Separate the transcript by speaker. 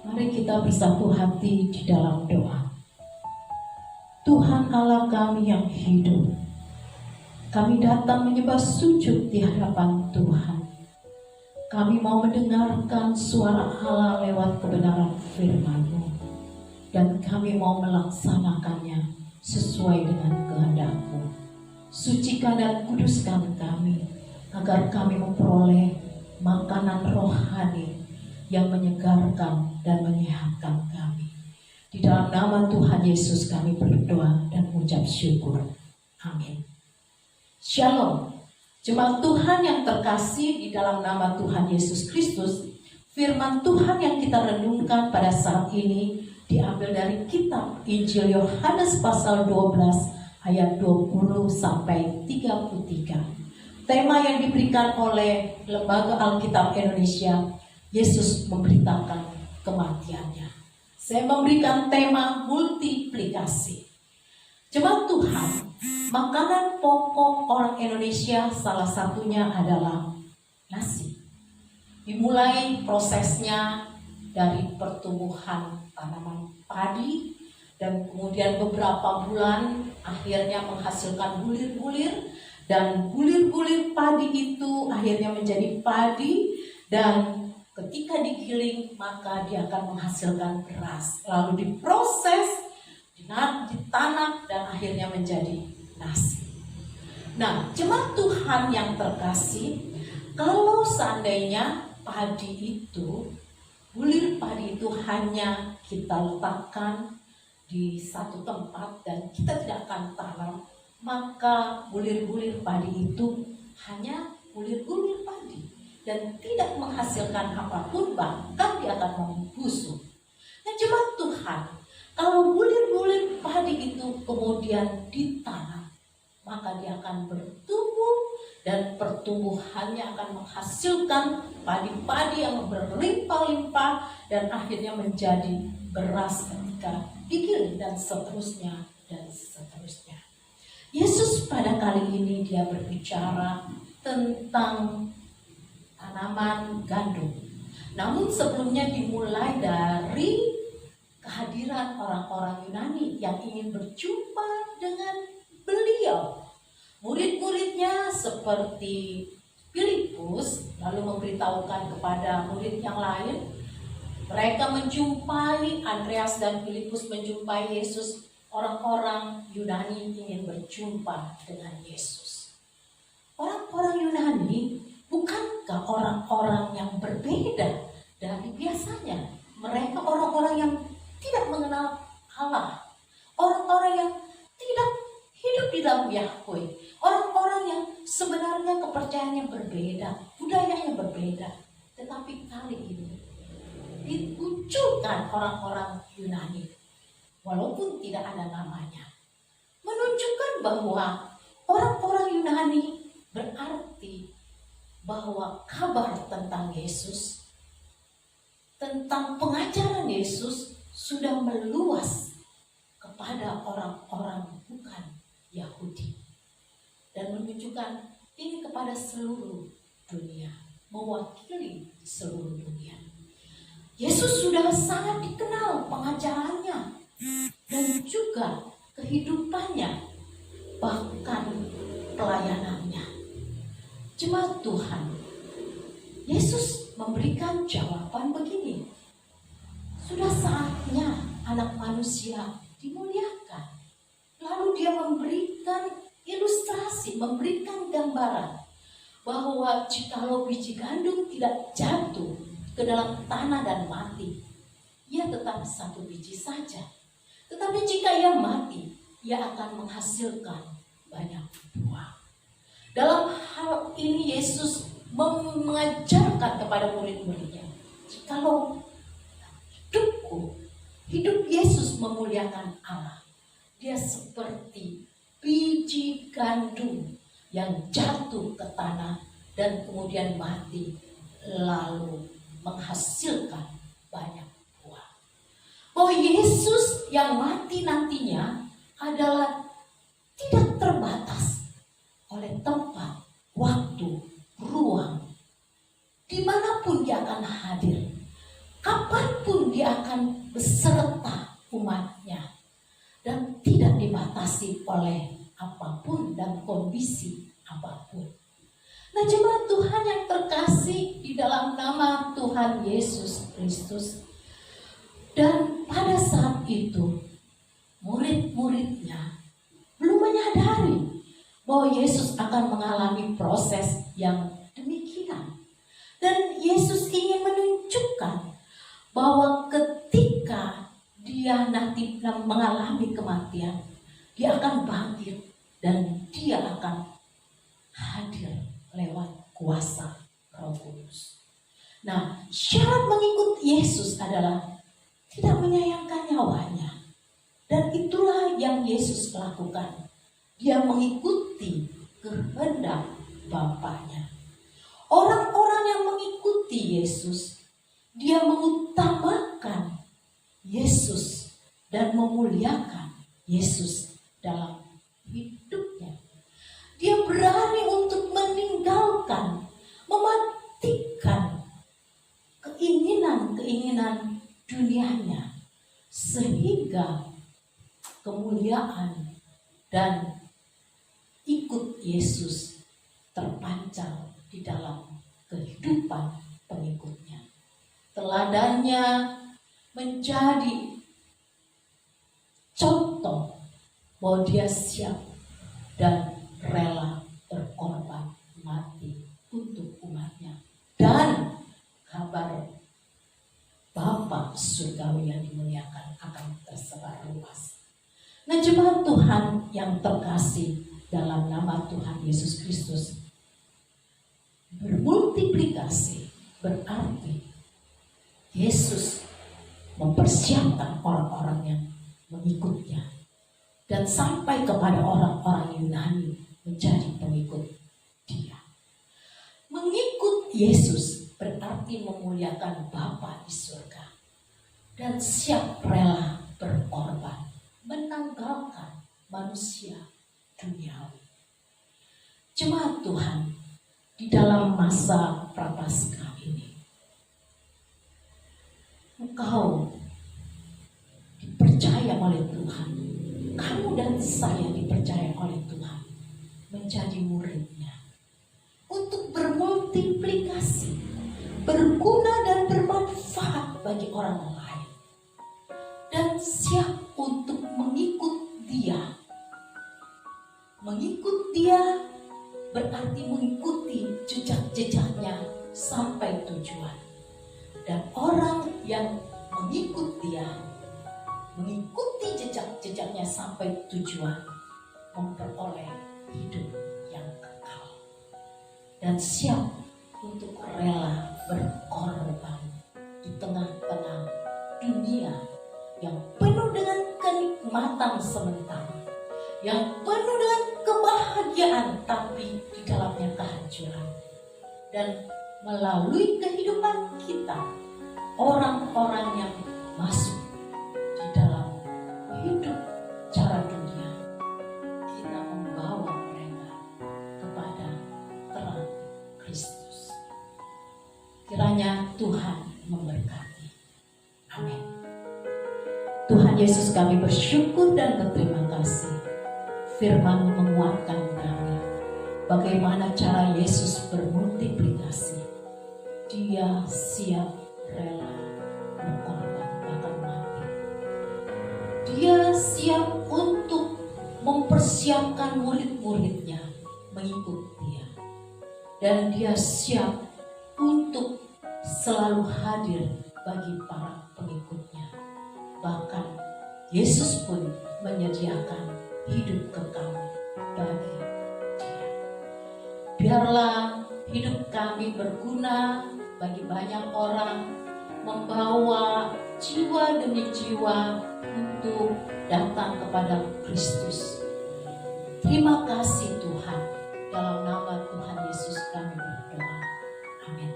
Speaker 1: Mari kita bersatu hati di dalam doa. Tuhan Allah kami yang hidup, kami datang menyembah sujud di hadapan Tuhan. Kami mau mendengarkan suara Allah lewat kebenaran firman-Mu, dan kami mau melaksanakannya sesuai dengan kehendak-Mu. Sucikan dan kuduskan kami, agar kami memperoleh makanan rohani yang menyegarkan dan menyehatkan kami. Di dalam nama Tuhan Yesus kami berdoa dan mengucap syukur. Amin. Shalom. Jemaat Tuhan yang terkasih, di dalam nama Tuhan Yesus Kristus, firman Tuhan yang kita renungkan pada saat ini diambil dari kitab Injil Yohanes pasal 12 ayat 20 sampai 33. Tema yang diberikan oleh Lembaga Alkitab Indonesia, Yesus memberitakan kematiannya. Saya memberikan tema multiplikasi. Jemaat Tuhan, makanan pokok orang Indonesia salah satunya adalah nasi. Dimulai prosesnya dari pertumbuhan tanaman padi, dan kemudian beberapa bulan akhirnya menghasilkan bulir-bulir, dan bulir-bulir padi itu akhirnya menjadi padi, dan ketika digiling maka dia akan menghasilkan beras, lalu diproses, ditanam, dan akhirnya menjadi nasi. Nah, jemaat Tuhan yang terkasih, kalau seandainya padi itu, bulir padi itu hanya kita letakkan di satu tempat dan kita tidak akan tanam, maka bulir-bulir padi itu hanya bulir-bulir padi dan tidak menghasilkan apapun, bahkan dia akan membusuk. Nah, jemaat Tuhan, kalau bulir-bulir padi itu kemudian ditanam, maka dia akan bertumbuh dan pertumbuhannya akan menghasilkan padi-padi yang berlimpah-limpah dan akhirnya menjadi beras ketika digiling, dan seterusnya dan seterusnya. Yesus pada kali ini dia berbicara tentang tanaman gandum. Namun sebelumnya dimulai dari kehadiran orang-orang Yunani yang ingin berjumpa dengan beliau. Murid-muridnya seperti Filipus lalu memberitahukan kepada murid yang lain. Mereka menjumpai, Andreas dan Filipus menjumpai Yesus. Orang-orang Yunani ingin berjumpa dengan Yesus. Orang-orang Yunani bukankah orang-orang yang berbeda dari biasanya? Mereka orang-orang yang tidak mengenal Allah, orang-orang yang tidak hidup di dalam Yahweh, orang-orang yang sebenarnya kepercayaannya berbeda, budayanya berbeda. Tetapi kali ini dimunculkan orang-orang Yunani, walaupun tidak ada namanya, menunjukkan bahwa orang-orang Yunani berarti bahwa kabar tentang Yesus, tentang pengajaran Yesus sudah meluas kepada orang-orang bukan Yahudi, dan menunjukkan ini kepada seluruh dunia, mewakili seluruh dunia. Yesus sudah sangat dikenal pengajarannya dan juga kehidupannya, bahkan pelayanannya. Jemaat Tuhan, Yesus memberikan jawaban begini. Sudah saatnya anak manusia dimuliakan. Lalu dia memberikan ilustrasi, memberikan gambaran bahwa jikalau biji gandum tidak jatuh ke dalam tanah dan mati, ia tetap satu biji saja. Tetapi jika ia mati, ia akan menghasilkan banyak buah. Dalam hal ini Yesus mengajarkan kepada murid-muridnya, jikalau hidup Yesus memuliakan Allah, dia seperti biji gandum yang jatuh ke tanah dan kemudian mati, lalu menghasilkan banyak buah. Bahwa Yesus yang mati nantinya adalah tidak terbatas oleh tempat, waktu, ruang. Dimanapun dia akan hadir, kapan kemanapun dia akan beserta umatnya dan tidak dibatasi oleh apapun dan kondisi apapun. Nah, jemaat Tuhan yang terkasih di dalam nama Tuhan Yesus Kristus, dan pada saat itu murid-muridnya belum menyadari bahwa Yesus akan mengalami proses yang demikian. Dan Yesus ingin menunjukkan bahwa ketika dia nanti mengalami kematian, dia akan bangkit dan dia akan hadir lewat kuasa Roh Kudus. Nah, syarat mengikut Yesus adalah tidak menyayangkan nyawanya. Dan itulah yang Yesus lakukan. Dia mengikuti kehendak Bapaknya. Orang-orang yang mengikuti Yesus, dia mengutamakan Yesus dan memuliakan Yesus dalam hidupnya. Dia berani untuk meninggalkan, mematikan keinginan-keinginan dunianya, sehingga kemuliaan dan ikut Yesus terpancar di dalam kehidupan pengikutnya. Teladannya menjadi contoh bahwa dia siap dan rela berkorban mati untuk umatnya. Dan kabar Bapa surgawi yang dimuliakan akan tersebar luas. Nah, jemaat Tuhan yang terkasih dalam nama Tuhan Yesus Kristus, bermultiplikasi berarti Yesus mempersiapkan orang-orang yang mengikutnya dan sampai kepada orang-orang Yunani menjadi pengikut dia. Mengikut Yesus berarti memuliakan Bapa di surga dan siap rela berkorban menanggalkan manusia duniawi. Jemaat Tuhan, di dalam masa prapaskah ini, engkau dipercaya oleh Tuhan, kamu dan saya dipercaya oleh Tuhan menjadi muridnya untuk bermultiplikasi, berguna dan bermanfaat bagi orang lain, dan siap untuk mengikut dia. Mengikut dia berarti mengikuti jejak-jejaknya sampai tujuan. Dan orang yang mengikut dia, mengikuti jejak-jejaknya sampai tujuan, memperoleh hidup yang kekal dan siap untuk rela berkorban di tengah-tengah dunia yang penuh dengan kenikmatan sementara, yang penuh dengan kebahagiaan tapi di dalamnya kehancuran. Dan melalui kehidupan kita, orang-orang yang masuk di dalam hidup cara dunia, kita membawa mereka kepada terang Kristus. Kiranya Tuhan memberkati. Amin. Tuhan Yesus, kami bersyukur dan berterima kasih. Firman menguatkan kami bagaimana cara Yesus bermultiplikasi. Dia siap rela berkorban bahkan mati. Dia siap untuk mempersiapkan murid-muridnya mengikut dia. Dan dia siap untuk selalu hadir bagi para pengikutnya. Bahkan Yesus pun menyediakan hidup kekal bagi dia. Biarlah hidup kami berguna bagi banyak orang, membawa jiwa demi jiwa untuk datang kepada Kristus. Terima kasih Tuhan, dalam nama Tuhan Yesus kami berdoa. Amin.